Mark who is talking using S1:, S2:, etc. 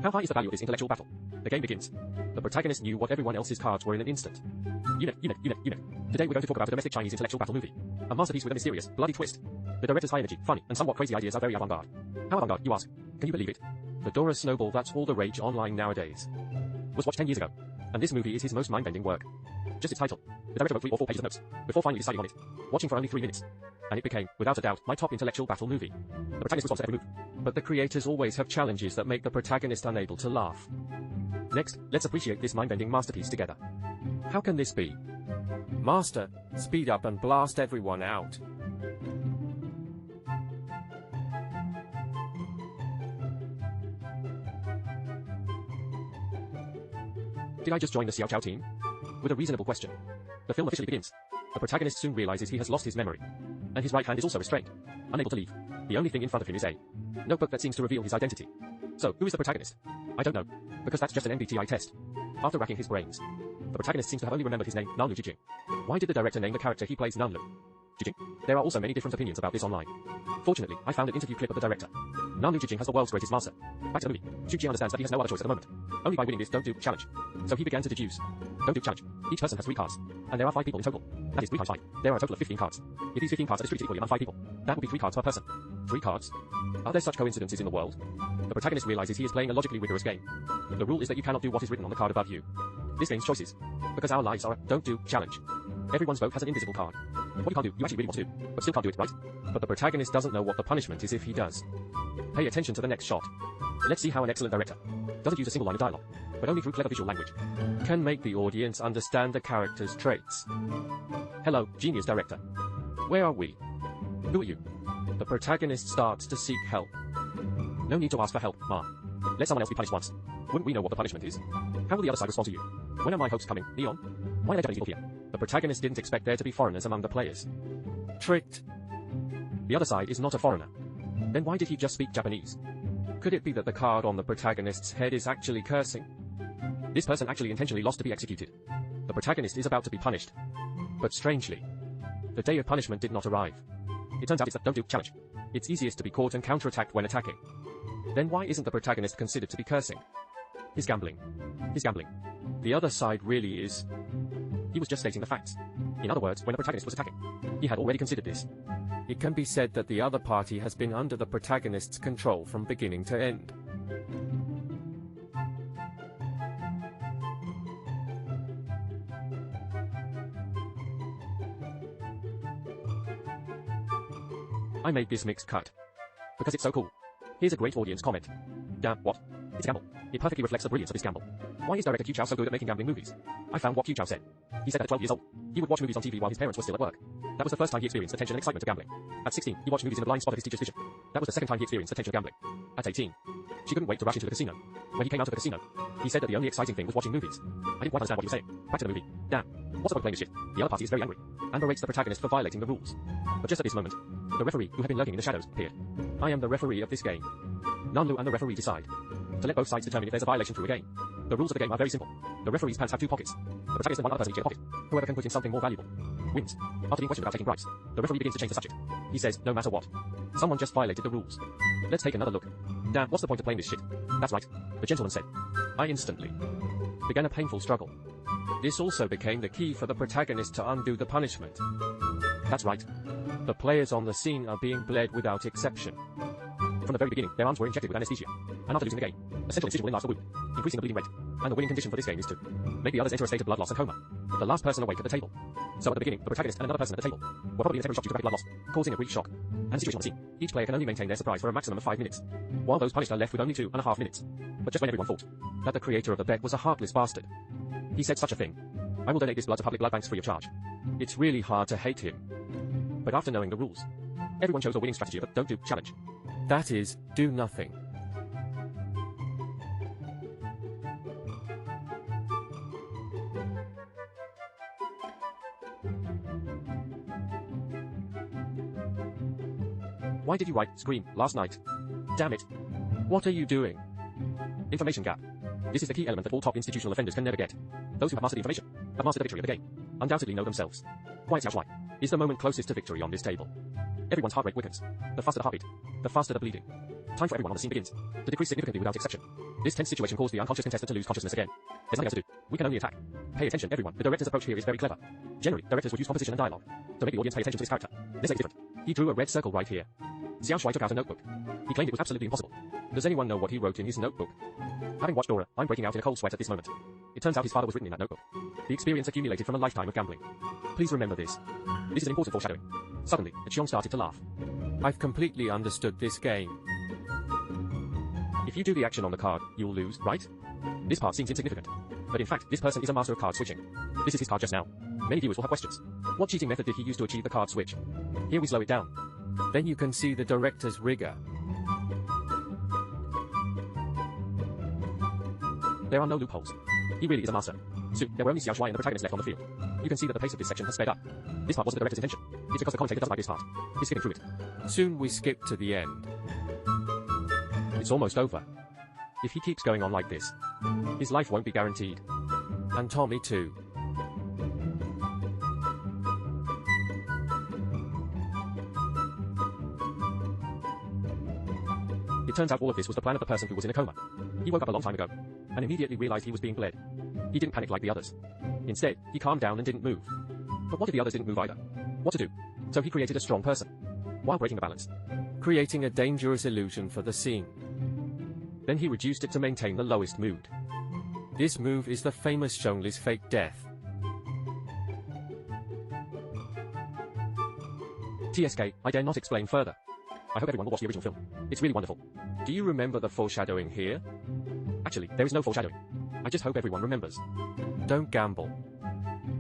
S1: How high is the value of this intellectual battle? The game begins. The protagonist knew what everyone else's cards were in an instant. Unit. Today we're going to talk about a domestic Chinese intellectual battle movie. A masterpiece with a mysterious, bloody twist. The director's high energy, funny, and somewhat crazy ideas are very avant-garde. How avant-garde, you ask? Can you believe it? The Dora snowball that's all the rage online nowadays. Was watched 10 years ago. And this movie is his most mind-bending work. Just its title. The director wrote 3 or 4 pages of notes, before finally deciding on it. Watching for only 3 minutes. And it became, without a doubt, my top intellectual battle movie. The protagonist responds to every move. But the creators always have challenges that make the protagonist unable to laugh. Next, let's appreciate this mind-bending masterpiece together. How can this be?
S2: Master, speed up and blast everyone out.
S1: Did I just join the Xiao team? With a reasonable question. The film officially begins. The protagonist soon realizes he has lost his memory. And his right hand is also restrained. Unable to leave. The only thing in front of him is a notebook that seems to reveal his identity. So, who is the protagonist? I don't know. Because that's just an MBTI test. After racking his brains, the protagonist seems to have only remembered his name, Nanlu Jijing. Why did the director name the character he plays Nanlu Jijing? There are also many different opinions about this online. Fortunately, I found an interview clip of the director. Nanlu Jijing has the world's greatest master. Back to the movie. Xu Jie understands that he has no other choice at the moment. Only by winning this don't do challenge. So he began to deduce. Don't do challenge. Each person has 3 cards. And there are 5 people in total. That is 3 times 5. There are a total of 15 cards. If these 15 cards are distributed equally among 5 people, that would be 3 cards per person. 3 cards? Are there such coincidences in the world? The protagonist realizes he is playing a logically rigorous game. The rule is that you cannot do what is written on the card above you. This game's choices. Because our lives are a don't do challenge. Everyone's vote has an invisible card. What you can't do, you actually really want to do, but still can't do it, right? But the protagonist doesn't know what the punishment is if he does. Pay attention to the next shot. Let's see how an excellent director doesn't use a single line of dialogue, but only through clever visual language, can make the audience understand the character's traits. Hello, genius director. Where are we? Who are you? The protagonist starts to seek help. No need to ask for help, Ma. Let someone else be punished once. Wouldn't we know what the punishment is? How will the other side respond to you? When are my hopes coming, Leon? Why are there Japanese people here? The protagonist didn't expect there to be foreigners among the players.
S2: Tricked.
S1: The other side is not a foreigner. Then why did he just speak Japanese? Could it be that the card on the protagonist's head is actually cursing? This person actually intentionally lost to be executed. The protagonist is about to be punished. But strangely, the day of punishment did not arrive. It turns out it's a don't do challenge. It's easiest to be caught and counterattacked when attacking. Then why isn't the protagonist considered to be cursing? He's gambling. He's gambling. The other side really is... He was just stating the facts. In other words, when the protagonist was attacking, he had already considered this.
S2: It can be said that the other party has been under the protagonist's control from beginning to end.
S1: I made this mixed cut. Because it's so cool. Here's a great audience comment. Damn, what? It's a gamble. It perfectly reflects the brilliance of this gamble. Why is director Q Chow so good at making gambling movies? I found what Q Chow said. He said that at 12 years old, he would watch movies on TV while his parents were still at work. That was the first time he experienced the tension and excitement of gambling. At 16, he watched movies in the blind spot of his teacher's vision. That was the second time he experienced the tension of gambling. At 18, she couldn't wait to rush into the casino. When he came out of the casino, he said that the only exciting thing was watching movies. I didn't quite understand what he was saying. Back to the movie. Damn. What's the point of playing this shit? The other party is very angry and berates the protagonist for violating the rules. But just at this moment, the referee, who had been lurking in the shadows, appeared. I am the referee of this game. Nanlu and the referee decide to let both sides determine if there's a violation through a game. The rules of the game are very simple. The referee's pants have 2 pockets. The protagonist and one other person each get a pocket. Whoever can put in something more valuable wins. After being questioned about taking bribes, the referee begins to change the subject. He says, no matter what, someone just violated the rules. Let's take another look. Damn, what's the point of playing this shit? That's right, the gentleman said. I instantly began a painful struggle. This also became the key for the protagonist to undo the punishment. That's right. The players on the scene are being bled without exception. From the very beginning, their arms were injected with anesthesia. And after losing the game, a central incision will enlarge the wound, increasing the bleeding rate. And the winning condition for this game is to make the others enter a state of blood loss and coma. The last person awake at the table. So at the beginning, the protagonist and another person at the table were probably in a temporary shock due to rapid blood loss, causing a brief shock. And the situation on the scene. Each player can only maintain their surprise for a maximum of 5 minutes, while those punished are left with only 2.5 minutes. But just when everyone thought that the creator of the bet was a heartless bastard, he said such a thing. I will donate this blood to public blood banks free of charge. It's really hard to hate him. But after knowing the rules, everyone chose a winning strategy of a don't do challenge.
S2: That is, do nothing.
S1: Why did you write scream last night? Damn it. What are you doing? Information gap. This is the key element that all top institutional offenders can never get. Those who have mastered the information have mastered the victory of the game. Undoubtedly know themselves. Why is the moment closest to victory on this table. Everyone's heart rate quickens. The faster the heartbeat, the faster the bleeding. Time for everyone on the scene begins to decrease significantly without exception. This tense situation caused the unconscious contestant to lose consciousness again. There's nothing else to do. We can only attack. Pay attention, everyone. The director's approach here is very clever. Generally, directors would use composition and dialogue to make the audience pay attention to his character. This is different. He drew a red circle right here. Xiao Shuai took out a notebook. He claimed it was absolutely impossible. Does anyone know what he wrote in his notebook? Having watched Dora, I'm breaking out in a cold sweat at this moment. It turns out his father was written in that notebook. The experience accumulated from a lifetime of gambling. Please remember this. This is an important foreshadowing. Suddenly, Xiong started to laugh.
S2: I've completely understood this game.
S1: If you do the action on the card, you'll lose, right? This part seems insignificant. But in fact, this person is a master of card switching. This is his card just now. Many viewers will have questions. What cheating method did he use to achieve the card switch? Here we slow it down.
S2: Then you can see the director's rigor.
S1: There are no loopholes. He really is a master. Soon, there were only Xiao Shuai and the protagonist left on the field. You can see that the pace of this section has sped up. This part wasn't the director's intention. It's because the commentator doesn't like this part. He's skipping through it.
S2: Soon we skip to the end.
S1: It's almost over. If he keeps going on like this, his life won't be guaranteed.
S2: And Tommy too.
S1: It turns out all of this was the plan of the person who was in a coma. He woke up a long time ago, and immediately realized he was being bled. He didn't panic like the others. Instead, he calmed down and didn't move. But what if the others didn't move either? What to do? So he created a strong person, while breaking the balance.
S2: Creating a dangerous illusion for the scene.
S1: Then he reduced it to maintain the lowest mood.
S2: This move is the famous Zhongli's fake death.
S1: TSK, I dare not explain further. I hope everyone will watch the original film. It's really wonderful.
S2: Do you remember the foreshadowing here?
S1: Actually, there is no foreshadowing. I just hope everyone remembers.
S2: Don't gamble.